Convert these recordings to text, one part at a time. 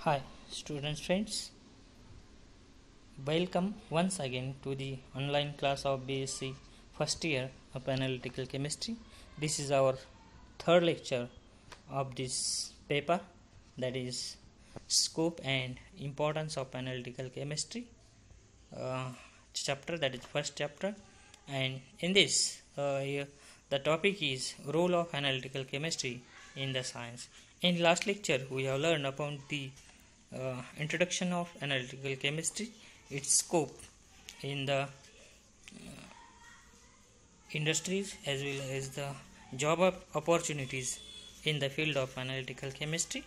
Hi, students, friends. Welcome once again to the online class of BSc first year of Analytical Chemistry. This is our third lecture of this paper, that is Scope and Importance of Analytical Chemistry chapter, that is first chapter. And in this, the topic is Role of Analytical Chemistry in the Science. In last lecture, we have learned about the introduction of analytical chemistry, its scope in the industries as well as the job opportunities in the field of analytical chemistry.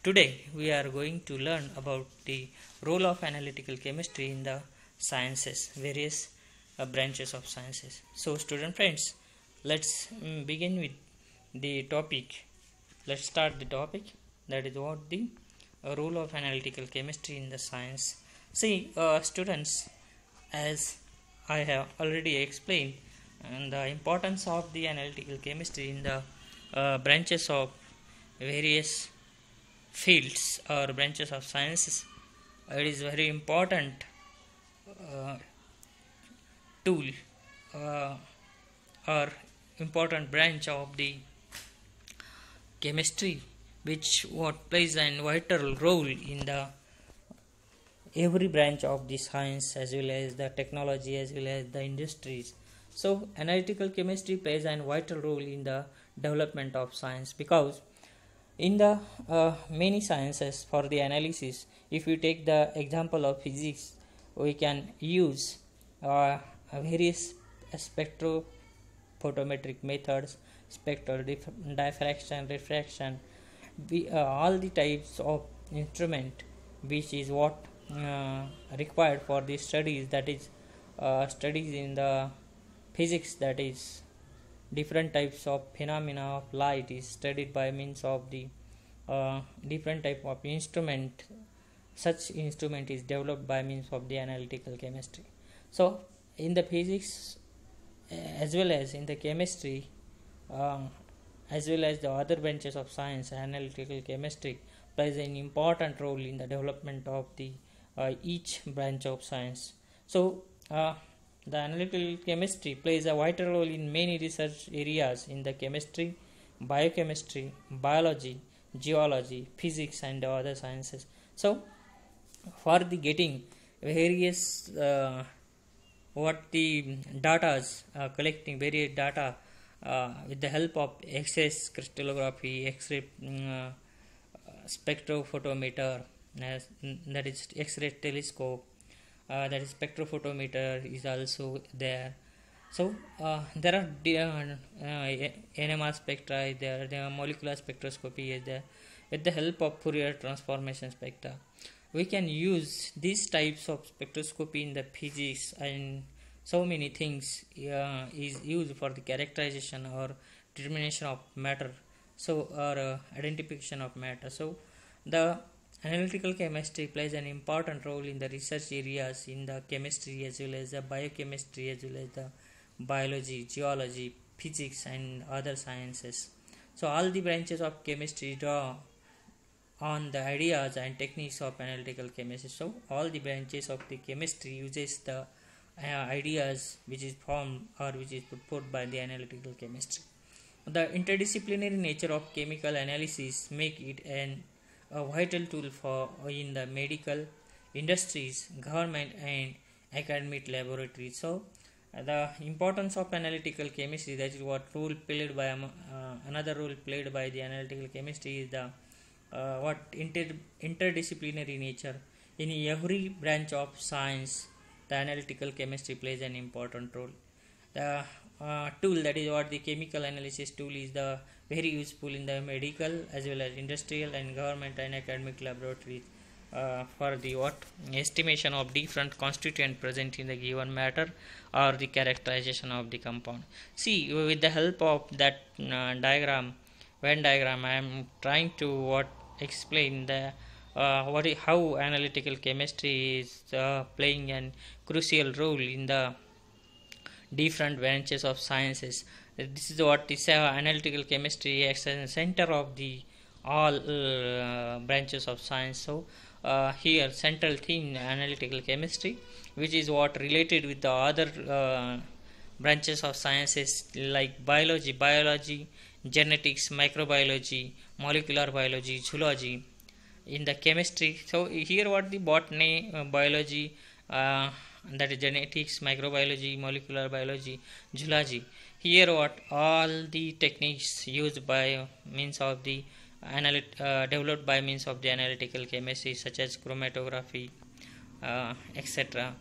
Today we are going to learn about the role of analytical chemistry in the sciences, various branches of sciences. So student friends, let's begin with the topic. Let's start the topic, that is what the role of analytical chemistry in the science. See, students, as I have already explained, and the importance of the analytical chemistry in the branches of various fields or branches of sciences, it is very important tool or important branch of the chemistry, which what plays an vital role in the every branch of the science as well as the technology as well as the industries. So analytical chemistry plays an vital role in the development of science, because in the many sciences, for the analysis, if you take the example of physics, we can use various spectrophotometric methods, spectral diffraction, refraction, all the types of instrument which is what required for the studies, that is studies in the physics, that is different types of phenomena of light is studied by means of the different type of instrument. Such instrument is developed by means of the analytical chemistry. So in the physics as well as in the chemistry, as well as the other branches of science, analytical chemistry plays an important role in the development of the each branch of science. So the analytical chemistry plays a vital role in many research areas in the chemistry, biochemistry, biology, geology, physics, and other sciences. So for the getting various what the data collecting various data with the help of X-ray crystallography, X-ray spectrophotometer, that is X-ray telescope, that is spectrophotometer is also there. So there are NMR spectra is there, the molecular spectroscopy is there. With the help of Fourier transformation spectra, we can use these types of spectroscopy in the physics, and so many things is used for the characterization or determination of matter, so or identification of matter. So the analytical chemistry plays an important role in the research areas in the chemistry as well as the biochemistry as well as the biology, geology, physics, and other sciences. So all the branches of chemistry draw on the ideas and techniques of analytical chemistry. So all the branches of the chemistry uses the ideas which is formed or which is put forth by the analytical chemistry. The interdisciplinary nature of chemical analysis make it a vital tool for in the medical industries, government, and academic laboratories. So the importance of analytical chemistry, that is what role played by another role played by the analytical chemistry is the interdisciplinary nature. In every branch of science, the analytical chemistry plays an important role. The tool, that is what the chemical analysis tool is the very useful in the medical as well as industrial and government and academic laboratories for the estimation of different constituent present in the given matter or the characterization of the compound. See, with the help of that diagram, Venn diagram, I am trying to explain the how analytical chemistry is playing an crucial role in the different branches of sciences. This is what is analytical chemistry acts as a center of the all branches of science. So here central theme analytical chemistry, which is what related with the other branches of sciences like biology, genetics, microbiology, molecular biology, zoology in the chemistry. So here what the botany, biology, that is genetics, microbiology, molecular biology, zoology. Here what all the techniques used by means of the developed by means of the analytical chemistry, such as chromatography, etc.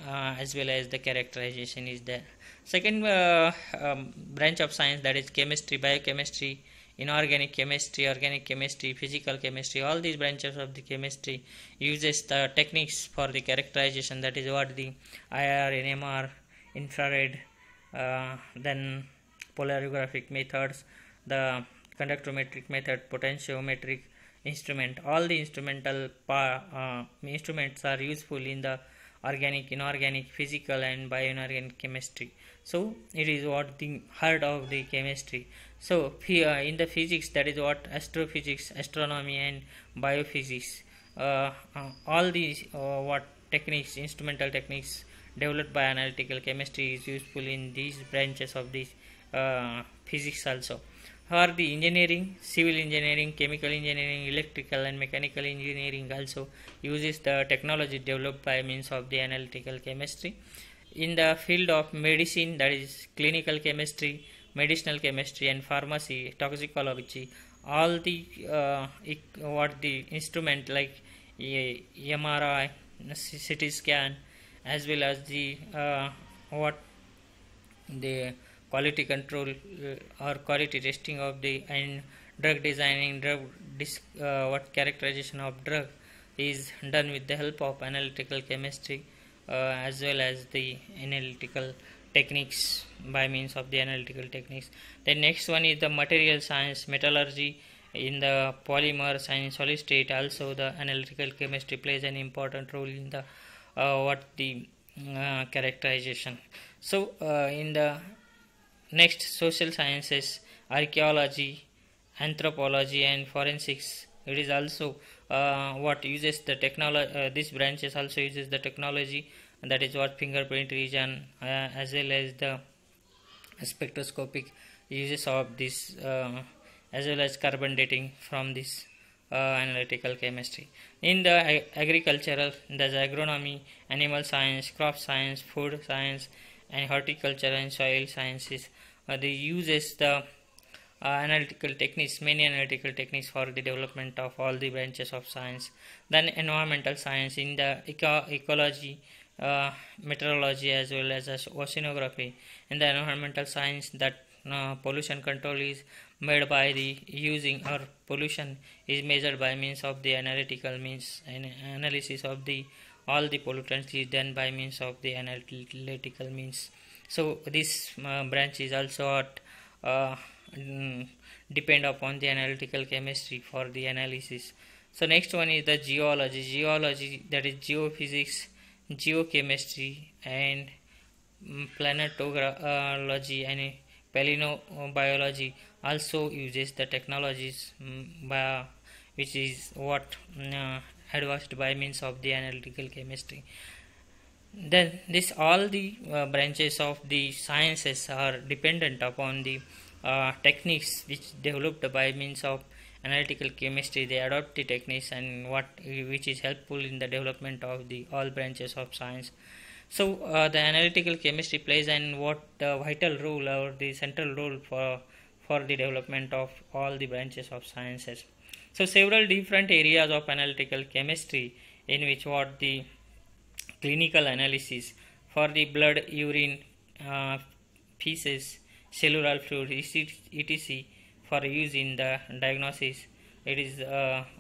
As well as the characterization is there. Second branch of science, that is chemistry, biochemistry, inorganic chemistry, organic chemistry, physical chemistry. All these branches of the chemistry uses the techniques for the characterization, that is what the IR, NMR, infrared, then polarographic methods, the conductometric method, potentiometric instrument. All the instruments are useful in the organic, inorganic, physical and bioinorganic chemistry. So it is what the heart of the chemistry. So here in the physics, that is what astrophysics, astronomy and biophysics, all these what techniques, instrumental techniques developed by analytical chemistry is useful in these branches of the physics also. Or the engineering, civil engineering, chemical engineering, electrical and mechanical engineering also uses the technology developed by means of the analytical chemistry. In the field of medicine, that is clinical chemistry, medicinal chemistry and pharmacy, toxicology, all the what the instrument like MRI, CT scan, as well as the what the quality control or quality testing of the and drug designing, what characterization of drug is done with the help of analytical chemistry, as well as the analytical techniques by means of the analytical techniques. The next one is the material science, metallurgy. In the polymers and solid state also the analytical chemistry plays an important role in the what the characterization. So in the next, social sciences, archaeology, anthropology and forensics. It is also what uses the technology. This branches also uses the technology, and that is what fingerprint region, as well as the spectroscopic uses of this, as well as carbon dating from this analytical chemistry. In the agricultural, there's agronomy, animal science, crop science, food science and horticulture and soil sciences. They uses the analytical techniques, many analytical techniques for the development of all the branches of science. Then environmental science, in the ecology, meteorology as well as oceanography. In the environmental science, that pollution control is made by the using, or pollution is measured by means of the analytical means, and analysis of the all the pollutants is done by means of the analytical means. So this branch is also depend upon the analytical chemistry for the analysis. So next one is the geology, that is geophysics, geochemistry and planetology and paleobiology also uses the technologies which is what advanced by means of the analytical chemistry. Then this all the branches of the sciences are dependent upon the techniques which developed by means of analytical chemistry. They adopt the techniques and which is helpful in the development of the all branches of science. So the analytical chemistry plays an vital role or the central role for the development of all the branches of sciences. So several different areas of analytical chemistry, in which what the clinical analysis for the blood, urine, feces, cellular fluid, etc. for use in the diagnosis. It is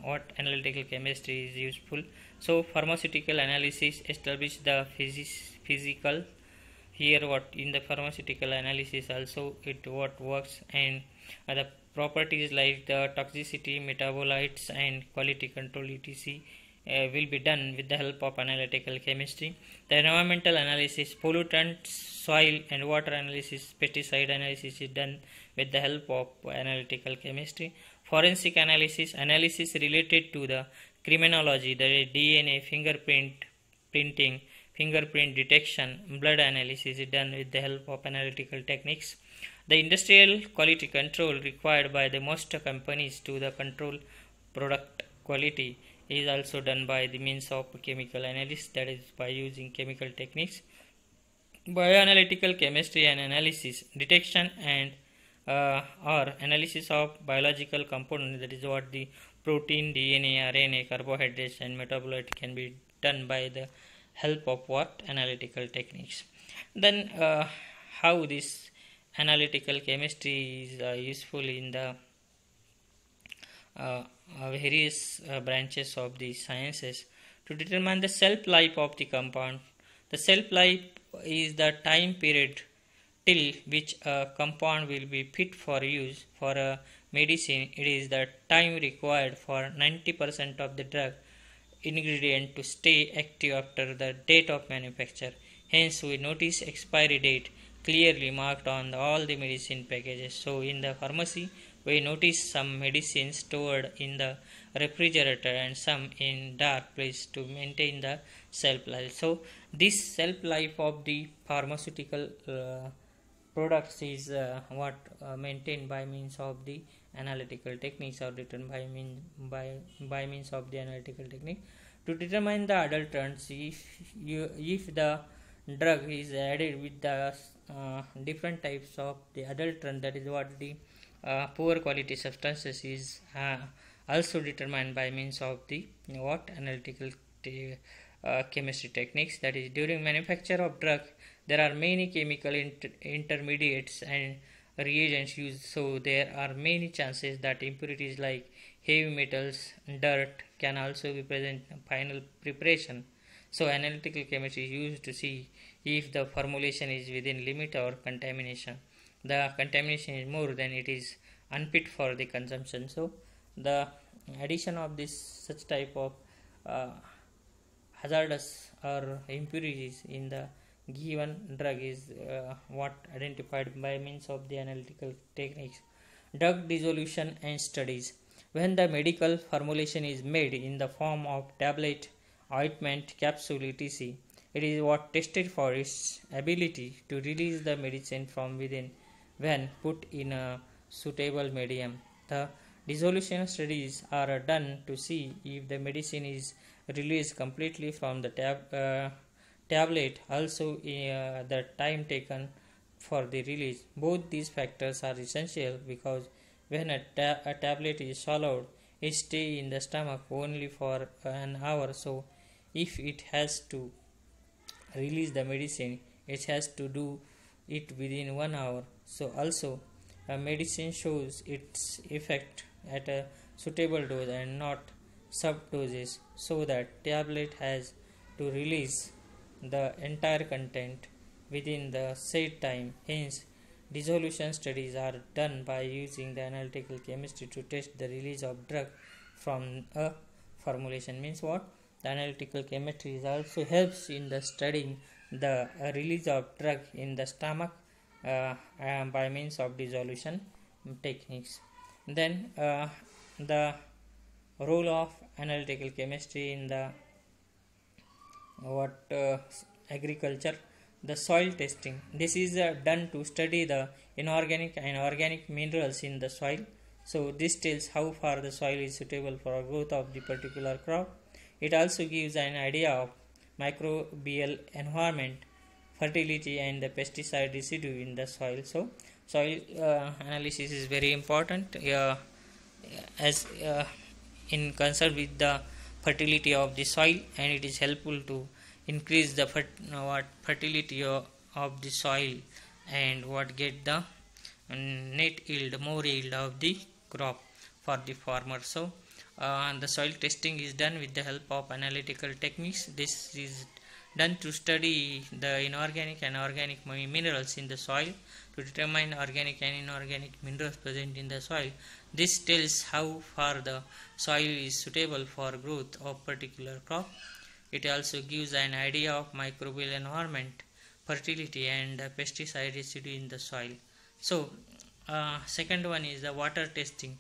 what analytical chemistry is useful. So pharmaceutical analysis establish the physical. Here what in the pharmaceutical analysis also it what works, and the properties like the toxicity, metabolites and quality control etc. Will be done with the help of analytical chemistry. The environmental analysis, pollutants, soil and water analysis, pesticide analysis is done with the help of analytical chemistry. Forensic analysis, analysis related to the criminology, the DNA, printing, fingerprint detection, blood analysis is done with the help of analytical techniques. The industrial quality control required by the most companies to the control product quality is also done by the means of chemical analysis, that is by using chemical techniques. Bioanalytical chemistry and analysis, detection and or analysis of biological components, that is what the protein, DNA, RNA, carbohydrates and metabolite can be done by the help of what analytical techniques. Then how this analytical chemistry is useful in the various branches of the sciences to determine the shelf life of the compound. The shelf life is the time period till which a compound will be fit for use. For a medicine, it is the time required for 90% of the drug ingredient to stay active after the date of manufacture. Hence, we notice expiry date clearly marked on all the medicine packages. So, in the pharmacy, we notice some medicines stored in the refrigerator and some in dark place to maintain the shelf life. So, this shelf life of the pharmaceutical products is what maintained by means of the analytical techniques, or written by means of the analytical technique. To determine the adulterants, if the drug is added with the different types of the adulterant, that is what the poor quality substances is also determined by means of the what analytical chemistry techniques. That is, during manufacture of drug, there are many chemical intermediates and reagents used, so there are many chances that impurities like heavy metals, dirt can also be present in final preparation. So analytical chemistry is used to see if the formulation is within limit or contamination. The contamination is more, then it is unfit for the consumption. So the addition of this such type of hazardous or impurities in the given drug is what identified by means of the analytical techniques. Drug dissolution and studies. When the medical formulation is made in the form of tablet, ointment, capsule, etc., it is what tested for its ability to release the medicine from within when put in a suitable medium. The dissolution studies are done to see if the medicine is released completely from the tablet, also the time taken for the release. Both these factors are essential because when a tablet is swallowed, it stays in the stomach only for an hour. So, if it has to release the medicine, it has to do it within 1 hour. So, also a medicine shows its effect at a suitable dose and not subdoses, so that tablet has to release the entire content within the said time. Hence, dissolution studies are done by using the analytical chemistry to test the release of drug from a formulation. Means what? The analytical chemistry also helps in the studying the release of drug in the stomach by means of dissolution techniques. Then the role of analytical chemistry in the agriculture. The soil testing. This is done to study the inorganic and organic minerals in the soil. So this tells how far the soil is suitable for growth of the particular crop. It also gives an idea of microbial environment, fertility and the pesticide residue in the soil. So soil analysis is very important as in concern with the fertility of the soil, and it is helpful to increase the fertility of the soil and what get the net yield, more yield of the crop for the farmer. So the soil testing is done with the help of analytical techniques. This is done to study the inorganic and organic minerals in the soil to determine organic and inorganic minerals present in the soil. This tells how far the soil is suitable for growth of particular crop. It also gives an idea of microbial environment, fertility and pesticide residue in the soil. So second one is the water testing.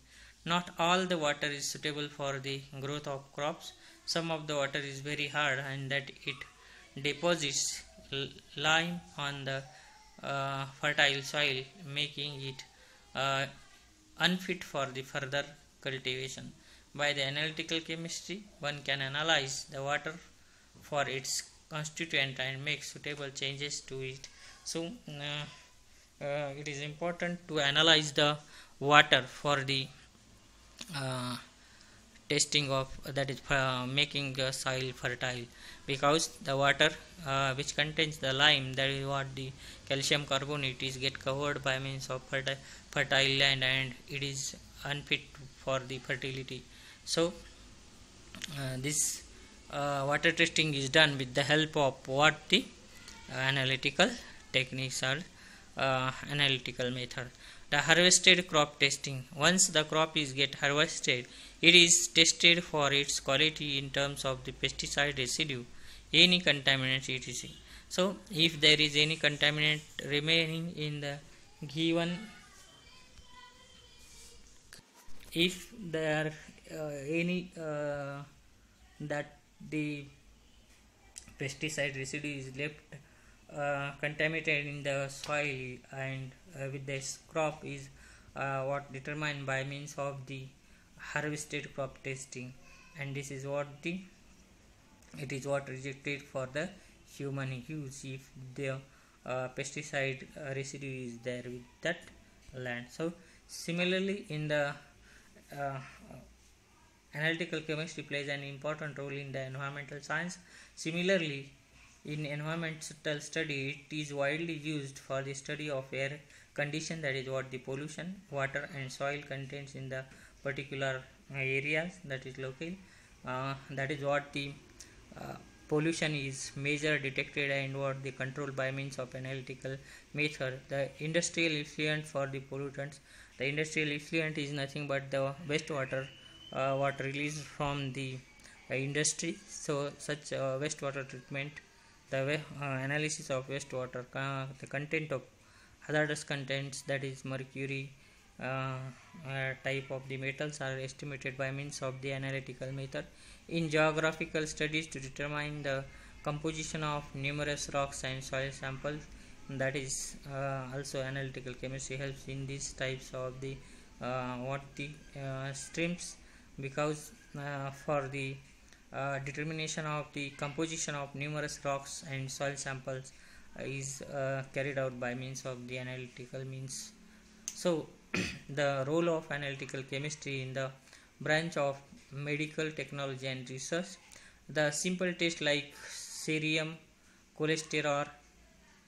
Not all the water is suitable for the growth of crops. Some of the water is very hard and that it deposits lime on the fertile soil, making it uh, unfit for the further cultivation. By the analytical chemistry, one can analyze the water for its constituent and make suitable changes to it. So, it is important to analyze the water for the uh, testing of that is making the soil fertile, because the water which contains the lime, that is what the calcium carbonate is get covered by means of fertile land and it is unfit for the fertility. So this water testing is done with the help of what the analytical techniques or analytical method. The harvested crop testing. Once the crop is get harvested, it is tested for its quality in terms of the pesticide residue, any contaminants etc. So if there is any contaminant remaining in the given, if there any that the pesticide residue is left contaminated in the soil and with this crop is what determined by means of the harvested crop testing, and this is what the it is what rejected for the human use if the pesticide residue is there with that land. So similarly in the uh, analytical chemistry plays an important role in the environmental science. Similarly, in environmental study, it is widely used for the study of air condition, that is what the pollution, water and soil contains in the particular areas that is local. That is what the pollution is measured, detected and what the control by means of analytical method. The industrial effluent for the pollutants. The industrial effluent is nothing but the wastewater what released from the industry. So such wastewater treatment, the analysis of wastewater, the content of hazardous contents, that is mercury type of the metals are estimated by means of the analytical method. In geographical studies, to determine the composition of numerous rocks and soil samples, that is also analytical chemistry helps in these types of the what the streams, because for the determination of the composition of numerous rocks and soil samples is carried out by means of the analytical means. So the role of analytical chemistry in the branch of medical technology and research. The simple test like serum cholesterol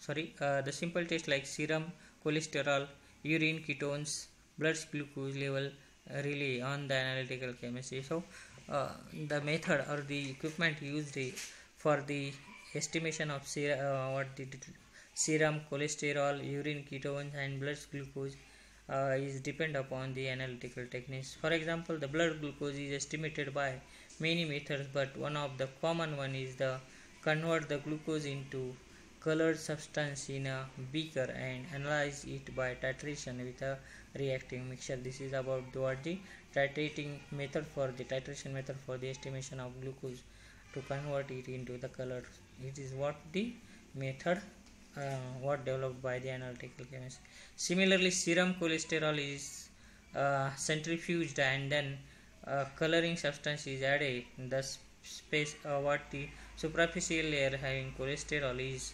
the simple test like serum cholesterol, urine ketones, blood glucose level rely on the analytical chemistry. So the method or the equipment used for the estimation of serum cholesterol, urine ketones and blood glucose is depend upon the analytical techniques. For example, the blood glucose is estimated by many methods, but one of the common one is the convert the glucose into colored substance in a beaker and analyze it by titration with a reacting mixture. This is about what the titrating method for the titration method for the estimation of glucose to convert it into the color. It is what the method what developed by the analytical chemist. Similarly, serum cholesterol is centrifuged and then coloring substance is added. The space what the superficial layer having cholesterol is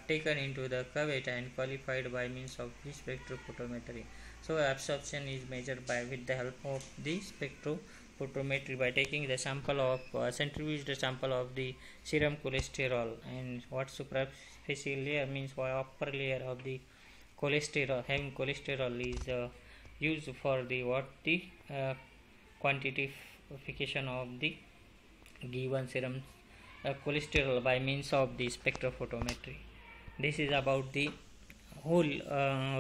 taken into the cuvette and qualified by means of the spectrophotometry. So absorption is measured by with the help of the spectrophotometry by taking the sample of centrifuged sample of the serum cholesterol, and what superficial layer means upper layer of the cholesterol having cholesterol is used for the what the quantification of the given serum cholesterol by means of the spectrophotometry. This is about the whole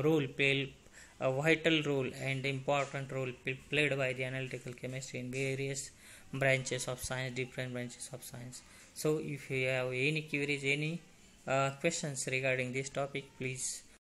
role play a vital role and important role played by the analytical chemistry in various branches of science, different branches of science. So if you have any queries, any questions regarding this topic, please